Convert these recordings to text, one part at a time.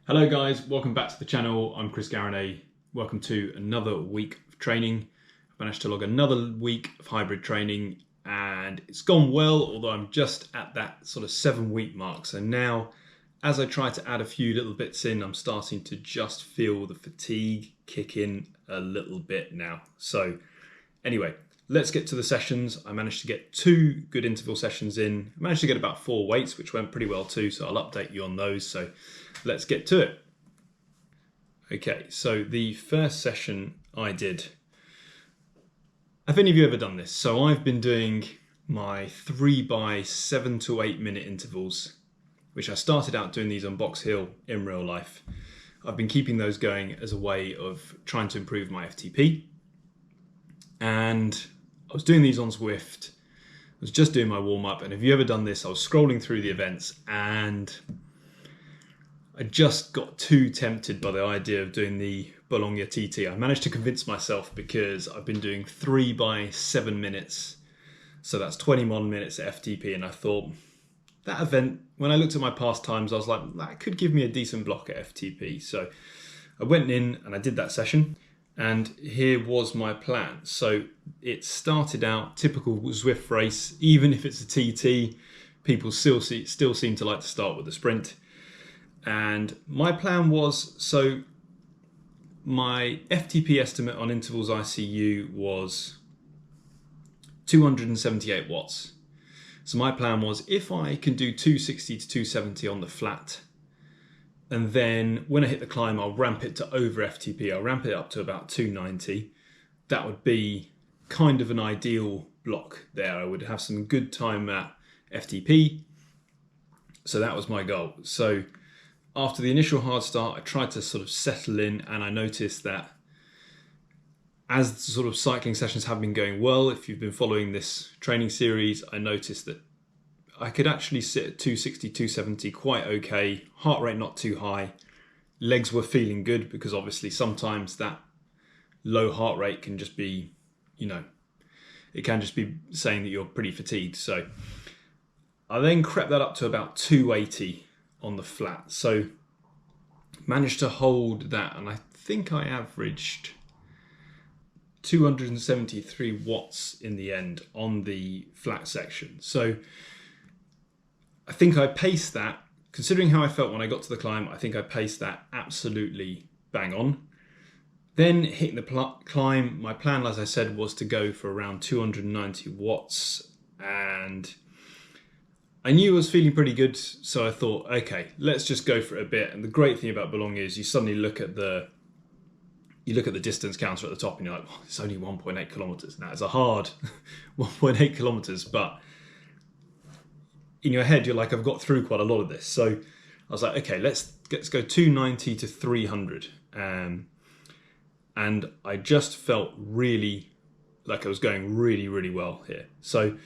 Hello guys, welcome back to the channel. I'm Chris Garanay. Welcome to another week of training. I've managed to log another week of hybrid training and it's gone well, although I'm just at that sort of 7-week mark. So now, as I try to add a few little bits in, I'm starting to just feel the fatigue kick in a little bit now. So anyway, let's get to the sessions. I managed to get 2 good interval sessions in. I managed to get about 4 weights, which went pretty well too, so I'll update you on those. So let's get to it. Okay, so the first session I did, have any of you ever done this? So I've been doing my 3 by 7 to 8 minute intervals, which I started out doing these on Box Hill in real life. I've been keeping those going as a way of trying to improve my FTP. And I was doing these on Zwift. I was just doing my warm up. And have you ever done this? I was scrolling through the events and I just got too tempted by the idea of doing the Bologna TT. I managed to convince myself because I've been doing 3 by 7 minutes. So that's 21 minutes at FTP. And I thought that event, when I looked at my past times, I was like, that could give me a decent block at FTP. So I went in and I did that session. And here was my plan. So it started out typical Zwift race. Even if it's a TT, people still seem to like to start with a sprint. And my plan was, so my FTP estimate on intervals ICU was 278 watts. So my plan was, if I can do 260 to 270 on the flat, and then when I hit the climb, I'll ramp it to over FTP. I'll ramp it up to about 290. That would be kind of an ideal block there. I would have some good time at FTP. So that was my goal. So after the initial hard start, I tried to sort of settle in, and I noticed that as sort of cycling sessions have been going well, if you've been following this training series, I noticed that I could actually sit at 260, 270 quite okay, heart rate not too high, legs were feeling good, because obviously sometimes that low heart rate can just be, it can just be saying that you're pretty fatigued. So I then crept that up to about 280 on the flat. So managed to hold that, and I think I averaged 273 watts in the end on the flat section. So I think I paced that, considering how I felt when I got to the climb, I think I paced that absolutely bang on. Then hitting the climb, my plan, as I said, was to go for around 290 watts, and I knew I was feeling pretty good, so I thought, okay, let's just go for it a bit. And the great thing about Bologna is you suddenly look at the distance counter at the top and you're like, oh, it's only 1.8 kilometers. Now it's a hard 1.8 kilometers, but in your head, you're like, I've got through quite a lot of this. So I was like, okay, let's go 290 to 300. And I just felt really like I was going really, really well here. So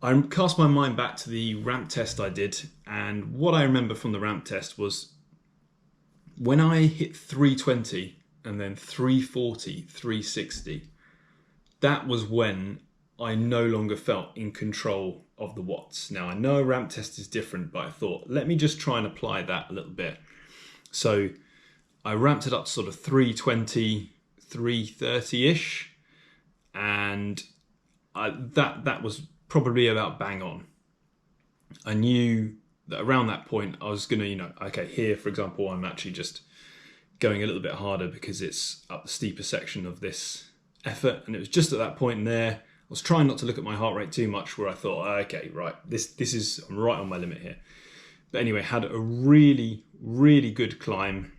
I cast my mind back to the ramp test I did, and what I remember from the ramp test was when I hit 320 and then 340, 360, that was when I no longer felt in control of the watts. Now, I know a ramp test is different, but I thought, let me just try and apply that a little bit. So I ramped it up to sort of 320, 330-ish, and that was probably about bang on. I knew that around that point I was going to, okay, here, for example, I'm actually just going a little bit harder because it's up the steeper section of this effort. And it was just at that point in there, I was trying not to look at my heart rate too much, where I thought, okay, right, I'm right on my limit here. But anyway, had a really, really good climb.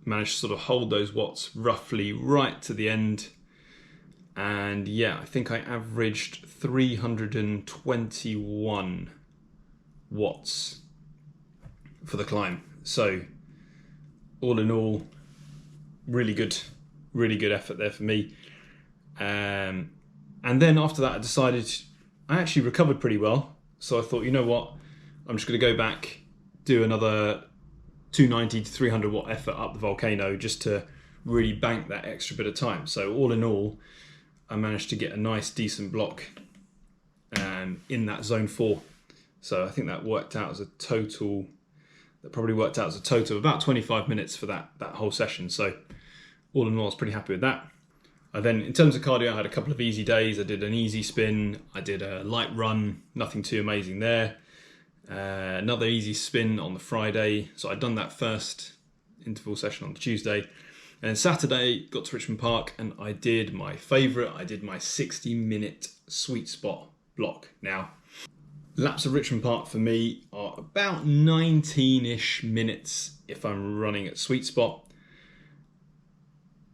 Managed to sort of hold those watts roughly right to the end. And yeah, I think I averaged 321 watts for the climb. So all in all, really good effort there for me. And then after that, I actually recovered pretty well. So I thought, you know what, I'm just going to go back, do another 290 to 300 watt effort up the volcano just to really bank that extra bit of time. So all in all, I managed to get a nice decent block in that zone 4. So I think that worked out as a total That probably worked out as a total of about 25 minutes for that whole session. So all in all, I was pretty happy with that. Then in terms of cardio, I had a couple of easy days. I did an easy spin, I did a light run, nothing too amazing there. Another easy spin on the Friday. So I'd done that first interval session on the Tuesday. And Saturday, got to Richmond Park and I did my favourite. I did my 60-minute sweet spot block. Now, laps of Richmond Park for me are about 19-ish minutes if I'm running at sweet spot.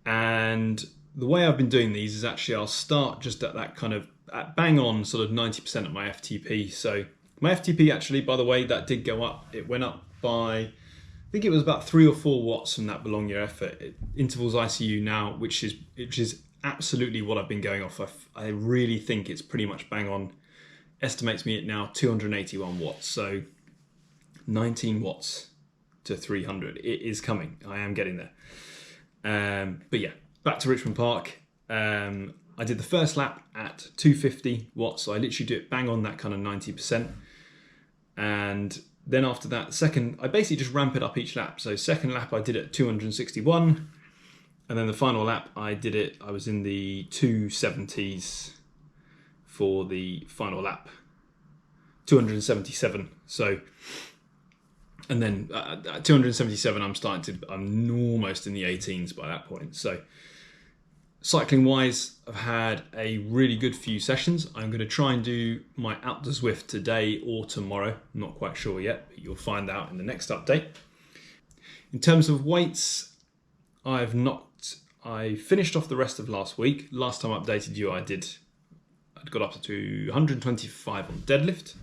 And the way I've been doing these is actually I'll start just at that kind of at bang on sort of 90% of my FTP. So my FTP actually, by the way, that did go up. It went up by, I think it was about 3 or 4 watts from that Bologna effort. Intervals ICU now, which is absolutely what I've been going off. I really think it's pretty much bang on. Estimates me at now 281 watts. So 19 watts to 300. It is coming. I am getting there. But yeah. Back to Richmond Park, I did the first lap at 250 watts, so I literally do it bang on that kind of 90%. And then after that, second, I basically just ramp it up each lap. So second lap I did it at 261, and then the final lap I was in the 270s for the final lap, 277. So, and then at 277 I'm almost in the 18s by that point. So cycling wise, I've had a really good few sessions. I'm going to try and do my out to Zwift today or tomorrow. I'm not quite sure yet, but you'll find out in the next update. In terms of weights, I finished off the rest of last week. Last time I updated you, I'd got up to 125 on deadlift.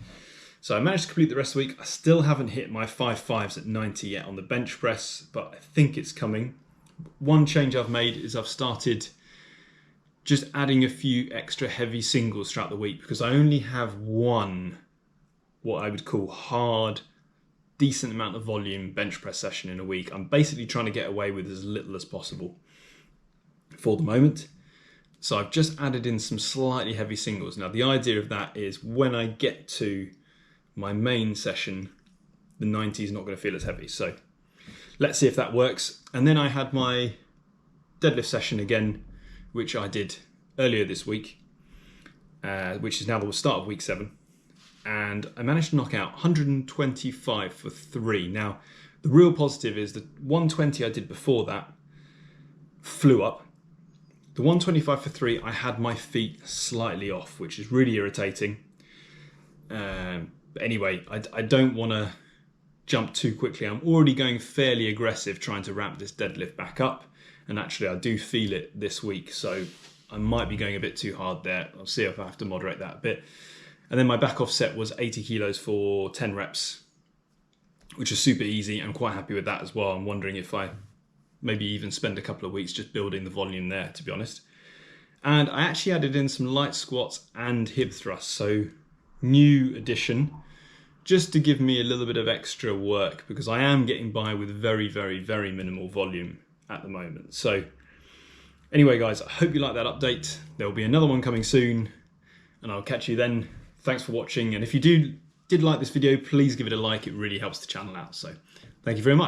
So I managed to complete the rest of the week. I still haven't hit my 5.5s at 90 yet on the bench press, but I think it's coming. One change I've made is I've started just adding a few extra heavy singles throughout the week because I only have one, what I would call hard, decent amount of volume bench press session in a week. I'm basically trying to get away with as little as possible for the moment. So I've just added in some slightly heavy singles. Now the idea of that is when I get to my main session, the 90 is not going to feel as heavy. So let's see if that works. And then I had my deadlift session again, which I did earlier this week, which is now the start of week 7. And I managed to knock out 125 for 3. Now, the real positive is the 120 I did before that flew up. The 125 for 3, I had my feet slightly off, which is really irritating. But anyway, I don't want to jump too quickly. I'm already going fairly aggressive trying to ramp this deadlift back up. And actually I do feel it this week. So I might be going a bit too hard there. I'll see if I have to moderate that a bit. And then my back off set was 80 kilos for 10 reps, which is super easy. I'm quite happy with that as well. I'm wondering if I maybe even spend a couple of weeks just building the volume there, to be honest. And I actually added in some light squats and hip thrusts. So new addition, just to give me a little bit of extra work because I am getting by with very, very, very minimal volume at the moment. So anyway, guys, I hope you like that update. There will be another one coming soon and I'll catch you then. Thanks for watching. And if you did like this video, please give it a like. It really helps the channel out. So thank you very much.